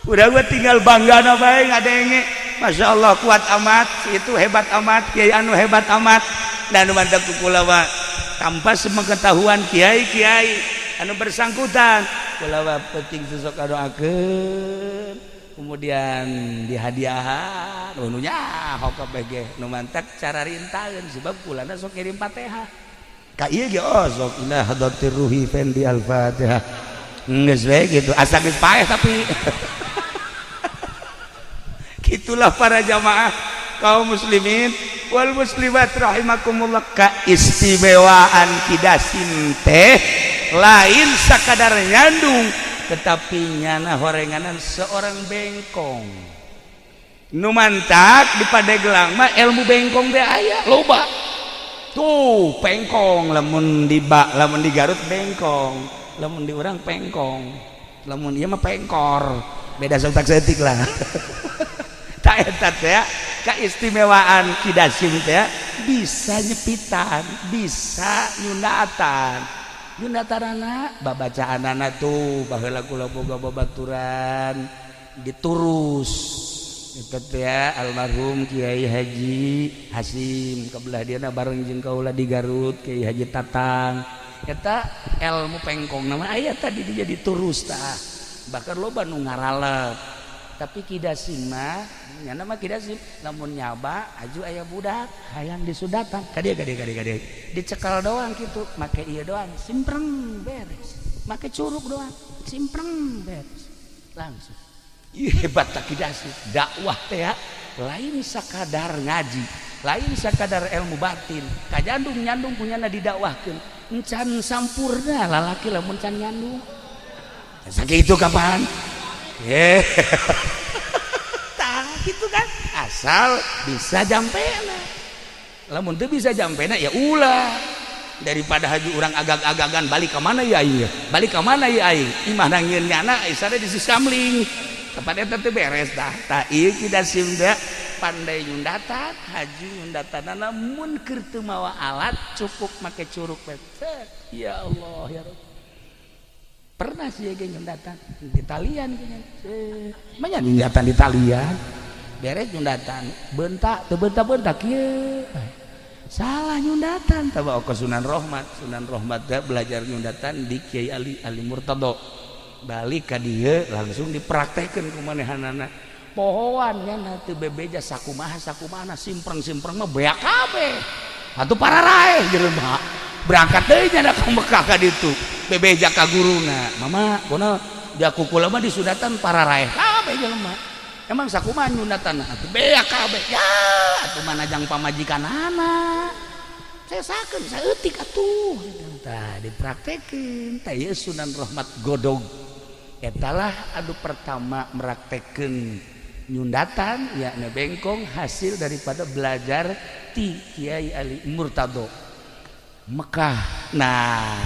Udah gue tinggal bangga na bae ngadenge. Masya Allah kuat amat, itu hebat amat, kiai anu hebat amat. Dan mantap kula mah tanpa sepengetahuan kiai-kiai anu bersangkutan kula mah penting sesok doakeun, kemudian dihadiahan nu nyaho kabeh ge nu mantap cara rintaeun sebab kulana sok kirim Fatihah. Ka ieu ge sok ila hadatir ruhi fendi al-Fatihah. Geus we gitu, asa geus paeh tapi itulah para jamaah kaum muslimin wal muslimat rahimakumullah. Keistimewaan kidasim teh lain sakadar nyandung tetapi nyana horenganan seorang bengkong nu mantak di Pandeglang mah ilmu bengkong teh aya loba tuh pengkong lamun di Garut bengkong, lamun di urang pengkong, lamun ieu mah pengkor beda sautak-sautik lah. Tak eta teh keistimewaan kidasim teh bisa nyepitan, bisa nyundatanana babacaanana tuh baheula kula boga babaturan diturus eta teh almarhum Kiai Haji Hasim kabelah diana bareng jeung kaula di Garut Kiai Haji Tatang eta ilmu pengkong nama aya tadi dia diturus tah bahkan loba nu ngaralep. Tapi kidasim mah nyana mah kidasim lamun nyaba aju aya budak hayang disudatan kadia dicekal doang gitu make ieu doang simpreng beres make curug doang simpreng beres langsung. Hebat tak kidasim dakwah teh lain sakadar ngaji lain sakadar ilmu batin kajandung nyandung punyana didakwahkeun encan sampurna lalaki lamun can nyandung sakitu kapan gitu kan asal bisa jampena lamun teu bisa jampena ya ulah daripada haji urang agag-agagan balik ke mana ya aing balik ke mana ya aing imah nangieun nyana isada di Susamling tempat eta teh beres tah ieu kidasim teh pandai nyundatan haji nyundatanana mun keur teu mawa alat cukup make curug bae ya Allah ya Rabb. Pernah sih ya nyundatan di talian banyak nyundatan di talian beres nyundatan bentak teu bentak kieu salah nyundatan tabawa ke Sunan Rohmat belajar nyundatan di Kiai Ali Murtado balik ka dieu langsung dipraktekkeun ku manehanana pohoannya nanti bebeja sakumaha simpreng mah beak kabeh atuh para raeh jelema berangkat deui nya ka Mekah ka ditu bebeja ka guruna mama kunaon dia kukula mah disudatan para raeh kabeh jelema emang sakumaha nyundatan atuh beak kabeh ya atuh manajang pamajikanana saya sakeun saeutik atuh tah dipraktekeun tah ieu Sunan Rohmat Godog etalah anu pertama meraktekeun nyundatan yakni bengkong hasil daripada belajar ti Kiai Ali Murtado Mekah. Nah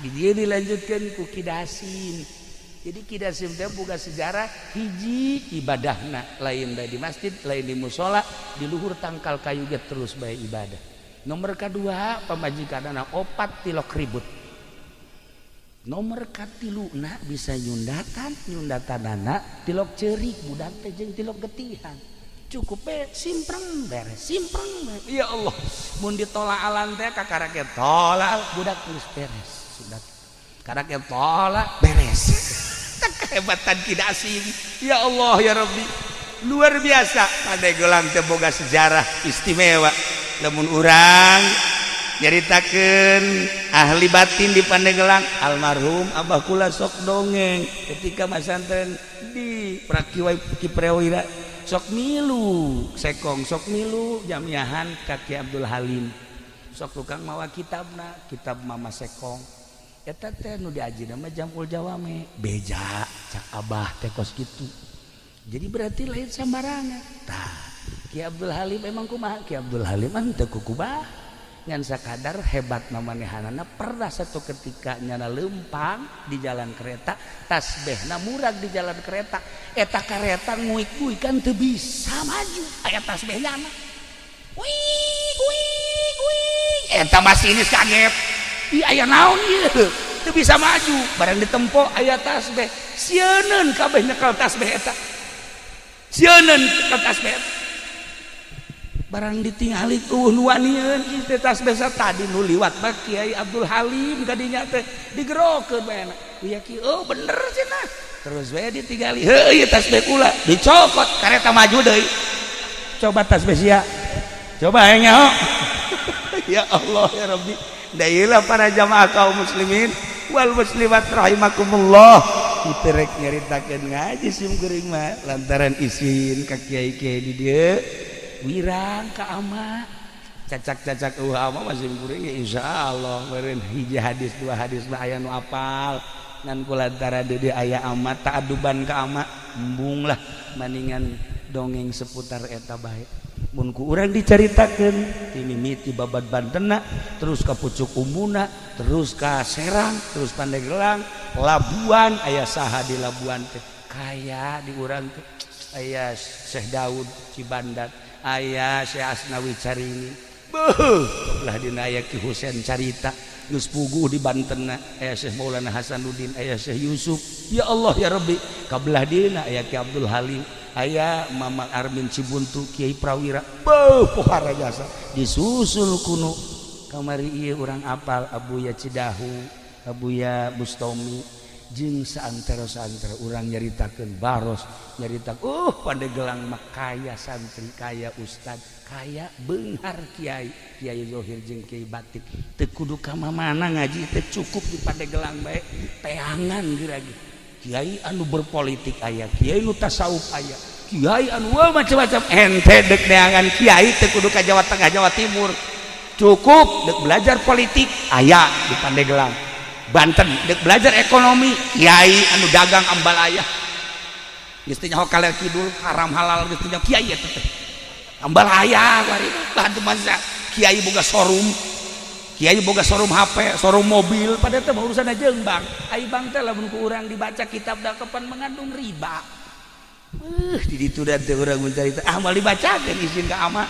di dia dilanjutkan ku Kidasim. Jadi Kidasim teh boga sejarah hiji ibadahna lain bae di masjid lain di musola di luhur tangkal kayu ge terus bae ibadah. Nomor kedua pamajikanana opat tilok ribut. Nomor katiluna bisa nyundatanana tilok ceurik budak teh jeung tilok getihan cukup simpreng beres ya Allah mun ditolaalan teh kakaraket tolak budak terus beres sudah karaket tolak beres kehebatan Kidasim ya Allah ya Rabbi luar biasa Pandeglang teh boga sejarah istimewa lamun urang nyaritakeun ahli batin di Pandeglang almarhum Abah kula sok dongeng ketika masanten di Prakiwai Kiprewira sok milu sekong sok milu jamiahan Kaki Abdul Halim sok tukang mawa kitab Mama Sekong eta teh nu diajina mah Jamul Jawame beja cak Abah teh kos kitu jadi berarti lain sambarangan tah Ki Abdul Halim emang kumaha Ki Abdul Halim mah teu kukubah ngan sakadar hebat manehanana pernah satu ketika nyana lempang di jalan kereta tasbehna murag di jalan kereta eta kereta nguik-nguik kan teu bisa maju aya tasbehnya wih eta masinis kaget ieu aya naon ieu teu bisa maju barang ditempo aya tasbeh sieun kabeh nyekel tasbeh eta sieun nyekel tasbeh eta barang ditingali nuanieun ieu tasbeh tadi nu liwat mah Kiai Abdul Halim kadinya teh digerokeun bae ya ki oh bener cenah terus we ditingali heuh ieu tasbeh kula dicokot kareta maju deui coba tasbeh sia coba aya nyaho ya Allah ya Rabbi dailah para jamaah kaum muslimin wal muslimat rahimakumullah kita rek nyaritakeun ngaji sim geuring mah lantaran izin ka kiai-kiai di dieu wirang ka ama cacak-cacak ama masih kuring ya insyaallah meureun hiji hadis dua hadis mah aya nu apal ngan kulantaran deui aya ama taaduban ka ama embung lah maningan dongeng seputar eta bae mun ku urang dicaritakeun ti mimiti babad Bantenna terus ka pucuk Umbuna terus ka Serang terus Pandeglang Labuan aya saha di Labuan teh kaya di urang teh aya Syekh Daud Cibandat aya Syekh Asnawi Carini beuh belah dina aya Ki Husein carita geus puguh di Bantenna aya Syekh Maulana Hasanuddin aya Syekh Yusuf ya Allah ya Rabbi kabelah dina aya Ki Abdul Halim aya Mama Armin Cibuntu Kiai Prawira beuh pohara jasa disusul kuno kamari ieu urang apal Abuya Cidahu Abuya Bustomi jeung saantara urang nyaritakeun baros nyaritakeun Pandeglang mah kaya santri kaya ustad kaya beunghar kiai Zohir jeung Kiai Batik teu kudu ka mana ngaji teh cukup di Pandeglang bae teangan geuragi kiai anu berpolitik aya kiai nu tasawuf aya kiai anu macam-macam ente deuk neangan kiai teu kudu ka Jawa Tengah Jawa Timur cukup deuk belajar politik aya di Pandeglang Banten dek belajar ekonomi kiai anu dagang ambal ayah geus teh nyaho kalel kidul haram halal geus teh kiai eta teh ambal ayah bari bantu masa kiai boga showroom HP showroom mobil pada teh urusanna jeung bang ai bang teh lamun ku urang dibaca kitab dakepan mengandung riba di ditu da teh urang mencari teh moal dibacakeun izin ka ama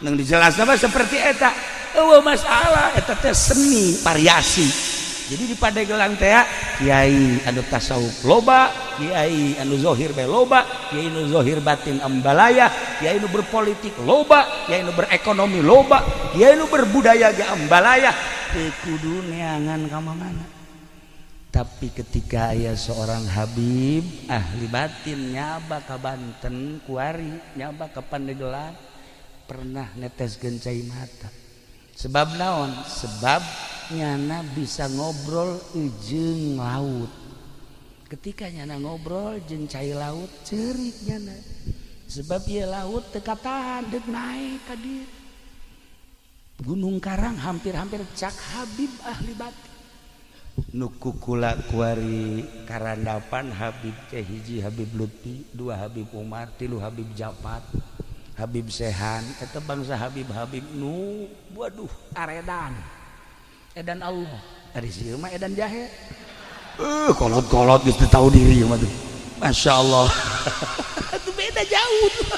nang dijelasna mah seperti eta eueuh masalah eta teh seni variasi Jadi di Padegelang teh kiai anu tasawuf loba, kiai anu zohir be loba, kiai anu zohir batin ambalaya, kiai anu berpolitik loba, kiai anu berekonomi loba, kiai anu berbudaya ge ambalaya. Teu kudu neangan ka mana. Tapi ketika aya seorang Habib ahli batin nyaba ka Banten kuari, nyaba ka Pandegelang, pernah neteskeun cai mata. Sebab naon? Sebab nyana bisa ngobrol jeung laut. Ketika nyana ngobrol jeung cai laut ceurik nyana. Sebab ieu laut teu katahan deuk naik ka dieu. Gunung Karang hampir-hampir cak Habib ahli batin. Nu kukula kuari karandapan Habib teh hiji Habib Lutfi, dua Habib Umar, tilu Habib Japat, Habib Sehan, eta bangsa Habib-habib nu waduh aredan. Edan Allah. Ari sieu mah edan jahe. Kolot-kolot geus teu tahu diri mah tuh. Masyaallah. Itu beda jauh tuh.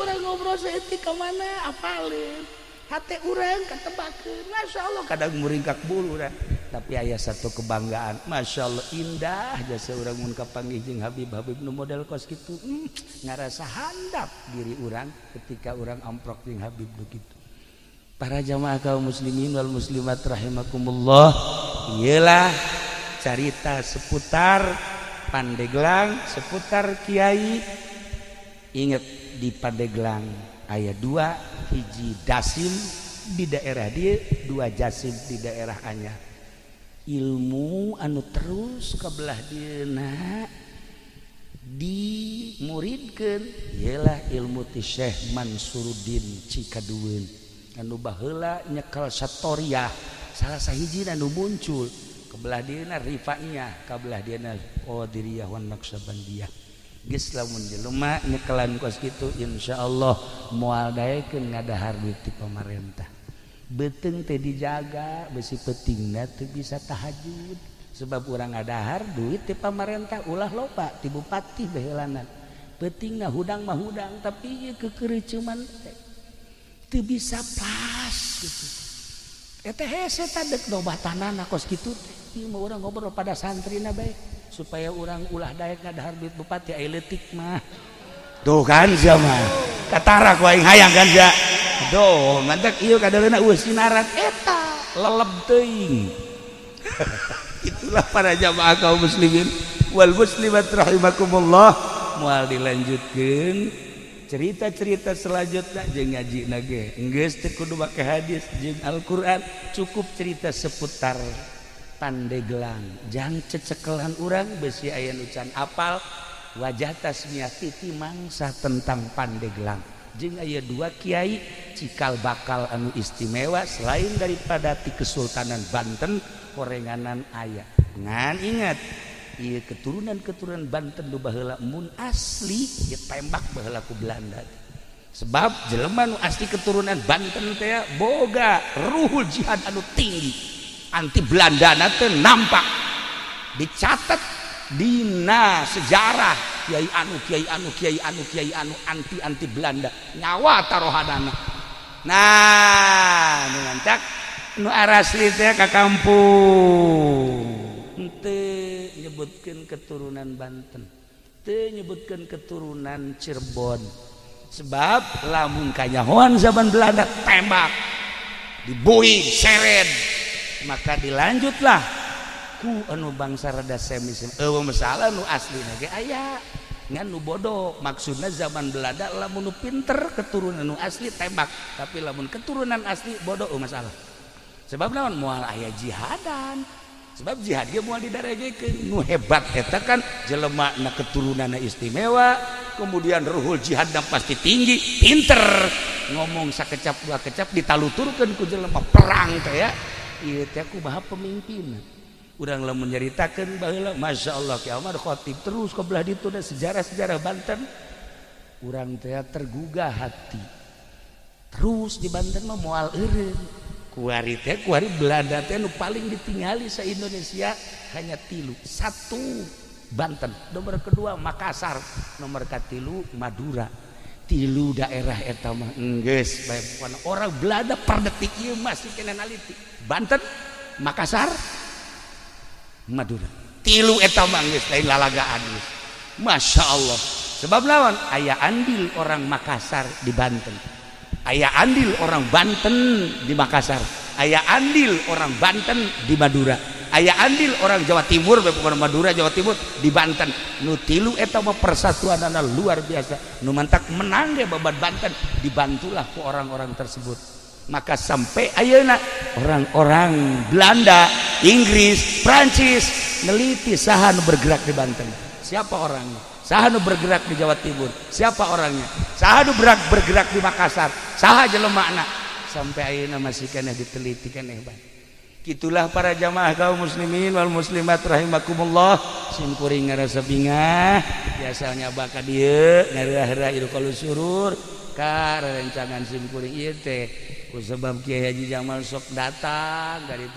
Urang ngobrol saeutik ka mana apalin. Hate urang katebakeun. Masyaallah kadang muringkak bulu urang. Tapi aya satu kebanggaan. Masyaallah indah jasa urang mun kapanggih jeung Habib-habib nu model kos kitu. Ngarasa handap diri urang ketika urang amprok jeung Habib begitu. Para jamaah kaum muslimin wal muslimat rahimakumullah, ialah cerita seputar Pandeglang, seputar kiai. Ingat di Pandeglang aya dua, hiji Dasim di daerah dia, dua Jasim di daerah anyar. Ilmu anu terus kabelah dieuna dimuridkeun ialah ilmu ti Syekh Mansuruddin Cikadueun. Anu baheula nyekel satoriyah salah sahiji anu muncul kebelah dieuna Rifaiyah kabelah dieuna Qadiriyah wan Naqsabandiyah. Geus lamun jelema nyekelan kos kitu insyaallah moal daekeun ngadahar duit ti pamarentah. Beuteung teh dijaga besi peutingna teu bisa tahajud sebab urang ngadahar duit ti pamarentah ulah loba ti bupati baheulana. Peutingna hudang mah hudang tapi ieu kekereucuman teh teu bisa pas gitu. Eta hese tadek dobatanana kos kitu teh. Ieu mah urang ngobrol pada santrina bae supaya urang ulah daek ngadahar duit bupati aya leutik mah. Tuh kan sama. Katara ku aing hayang kan ja. Aduh, mantek ieu kadaleuna eueuh sinaran eta leleb teuing. Itulah para jamaah kaum muslimin wal muslimat rahimakumullah. Moal dilanjutkeun cerita-cerita selanjutnya jeung ngaji nage geus teu kudu make hadis jeung Al-Qur'an, cukup cerita seputar Pandeglang. Jang cecekelan urang besi aya nu can apal wajah tasmiyah titi mangsa tentang Pandeglang. Jeung aya dua kiai cikal bakal anu istimewa selain daripada ti Kesultanan Banten horenganan aya. Ngan ingat ieu keturunan-keturunan Banten nu baheula mun asli ieu tembak baheula ku Belanda. Sebab jelema nu asli keturunan Banten teh boga ruhul jihad anu tinggi. Anti Belandana teh nampak dicatat dina sejarah kiai anu anti Belanda nyawa tarohanana. Nah, nu ngancak nu arasli teh ka kampung teu nyebutkeun keturunan Banten, teu nyebutkeun keturunan Cirebon. Sebab lamun kanyahoan zaman Belanda tembak, dibuing, seret, maka dilanjutlah ku anu bangsa rada semis. Masalah nu asli ge aya, ngan nu bodoh. Maksudna zaman Belanda lamun nu pinter keturunan nu asli tembak, tapi lamun keturunan asli bodoh masalah. Sebab naon moal aya jihadan. Sebab jihad dia moal didarajakeun. Nu hebat eta kan jelema na keturunanna istimewa, kemudian ruhul jihadna pasti tinggi, pinter. Ngomong sakecap dua kecap ditaluturkeun ku jelema perang teh ya. Ieu teh kumaha pemimpin. Urang lamun nyaritakeun baheula masyaallah Ki Ahmad Khatib terus ka belah ditu da sejarah-sejarah Banten. Urang teh tergugah hati. Terus di Banten mah moal eureun. Kuari Belanda teh nu paling ditingali sa Indonesia hanya 3. 1 Banten, nomor kedua Makassar, nomor katilu Madura. 3 daerah eta mah geus bae orang Belanda per detik ieu masih kena naliti. Banten, Makassar, Madura tilu eta mah geus lain lalagaan geus. Masya Allah. Sebab lawan aya andil orang Makassar di Banten, aya andil orang Banten di Makassar, aya andil orang Banten di Madura, aya andil orang Jawa Timur bukan Madura Jawa Timur di Banten. Nu tilu eta mah persatuanana luar biasa. Nu mantak menang ge babat Banten dibantulah ku orang-orang tersebut. Maka sampai ayeuna orang-orang Belanda, Inggris, Prancis neliti saha nu bergerak di Banten. Siapa orangnya? Saha nu bergerak di Jawa Timur? Siapa orangnya? Saha nu bergerak di Makassar? Saha jelemana? Sampai ayeuna masih keneh diteliti keneh bae. Kitulah para jamaah kaum muslimin wal muslimat rahimakumullah. Sim kuring ngarasa bingah, biasanya baka dieu ngareurah ieu kalau surur ka rencangan sim kuring ieu teh. Ku sebab Kiai Haji Jamal sok datang dari itu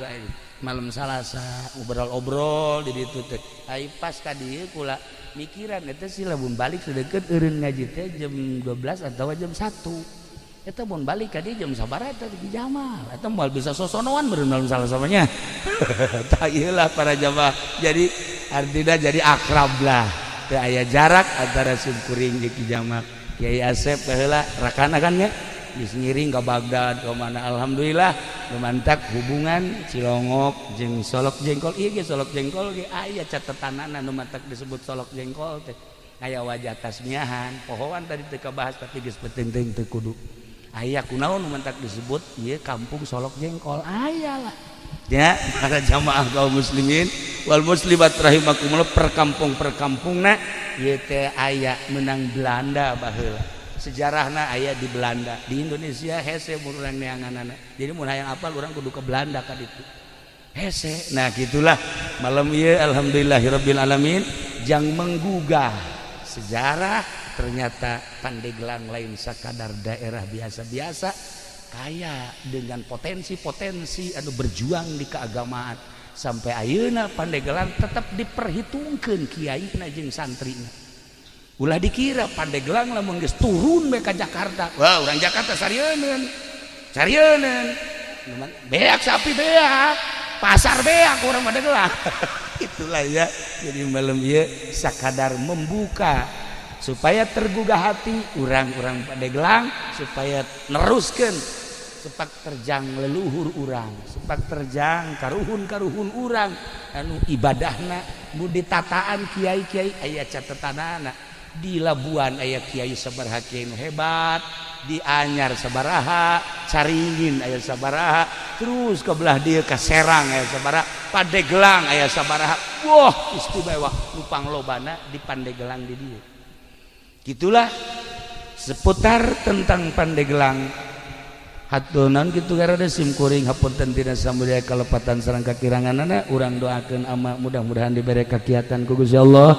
malam Salasa obrol-obrol di ditu teh. Ai pas ka dieu kula mikiran eta si lamun balik sedeket eureun ngaji teh jam 12 atau jam 1. Eta mun balik ka dieu jam sabaraha eta di Jamal. Eta moal bisa sosonoan meureun malam Salasa mah nya. Tah ieu lah para jamaah. Jadi artinya jadi akrab lah. Teu aya jarak antara sim kuring jeung Ki Jamal. Kiai Asep baheula rakana kan nya. Geus ngiring ka Baghdad ka mana alhamdulillah lumantak hubungan Cilongok jeung Solok Jengkol. Ieu ge Solok Jengkol ge aya catetanana nu mantak disebut Solok Jengkol teh. Aya wajah tasmiahan, pohoan tadi teu kabahas tapi geus penting teu kudu. Aya kunaon nu mantak disebut ieu kampung Solok Jengkol aya lah. Ya, para jamaah kaum muslimin wal muslimat rahimakumullah perkampung-perkampungna ieu teh aya menang Belanda baheula. Sejarahna aya di Belanda, di Indonesia hese mun urang neanganana. Jadi mun hayang apal urang kudu ke Belanda ka ditu. Hese. Nah, gitulah malam ieu alhamdulillahirabbil alamin jang menggugah sejarah ternyata Pandeglang lain sakadar daerah biasa-biasa kaya dengan potensi-potensi anu berjuang di keagamaan sampai ayeuna Pandeglang tetap diperhitungkeun kiaina jeung santrina. Ulah dikira Pandeglang lamun geus turun we ka Jakarta. Wah, urang Jakarta sarieun. Beak sapi beak, pasar beak urang Pandeglang. Itulah ya. Jadi malam ieu sakadar membuka supaya tergugah hati urang-urang Pandeglang supaya neruskeun sepak terjang leluhur urang, sepak terjang karuhun-karuhun urang anu ibadahna nu ditataan kiai-kiai aya catetanana. Di Labuan aya kiai sabaraha kiai nu hebat, di Anyar sabaraha, Caringin aya sabaraha, terus ke belah dieu ka Serang aya sabaraha, Pandeglang aya sabaraha. Wah, istimewa nu panglobana di Pandeglang di dieu. Gitulah seputar tentang Pandeglang. Hatunan kitu garada sim kuring hapunten tina samudaya kalepatan sareng kakiranganana urang doakeun ama mudah-mudahan dibere kakiatan ku Gusti Allah.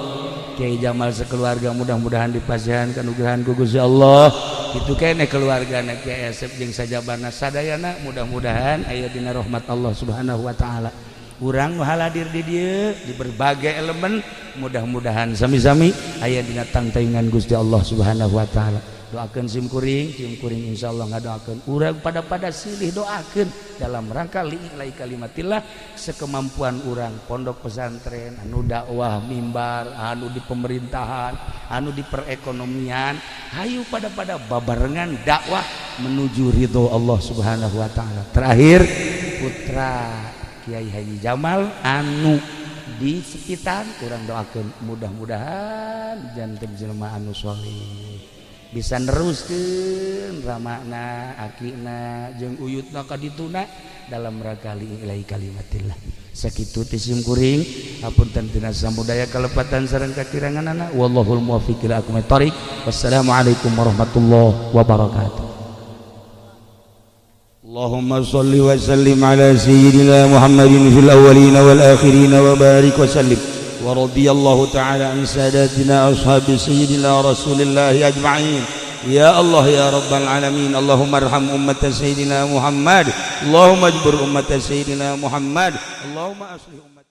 Kiai Jamal sekeluarga mudah-mudahan dipasihan kanugrahan ku Gusti Allah. Kitu keneh keluargana Kiai Asep jeung sajabana sadayana mudah-mudahan aya dina rahmat Allah Subhanahu wa taala. Urang nu haladir di dieu di berbagai elemen mudah-mudahan sami-sami aya dina tangtaingan Gusti Allah Subhanahu wa taala. Doakeun sim kuring insyaallah ngadoakeun urang pada silih doakeun dalam rangka li'ilai kalimatillah sekemampuan urang pondok pesantren anu dakwah mimbar anu di pemerintahan anu di perekonomian hayu pada babarengan dakwah menuju ridho Allah Subhanahu wa taala. Terakhir putra Kiai Haji Jamal anu di sekitar urang doakeun mudah-mudahan janten jelema anu saleh bisa neruskeun ramana akina jeung uyutna ka dituna dalam rangka li'ilai kalimatillah. Sakitu ti sim kuring hapunten tina samudaya kalepatan sareng kakiranganana wallahul muwaffiq ila aqwamit thoriq. Wassalamualaikum warahmatullahi wabarakatuh. Allahumma shalli wa sallim ala sayyidina Muhammadin fil awwalin wal akhirin wa barik wa sallim. ورضي الله تعالى عن ساداتنا أصحاب سيدنا رسول الله أجمعين. يا الله يا رب العالمين اللهم ارحم أمة سيدنا محمد اللهم اجبر أمة سيدنا محمد اللهم أصلح أمة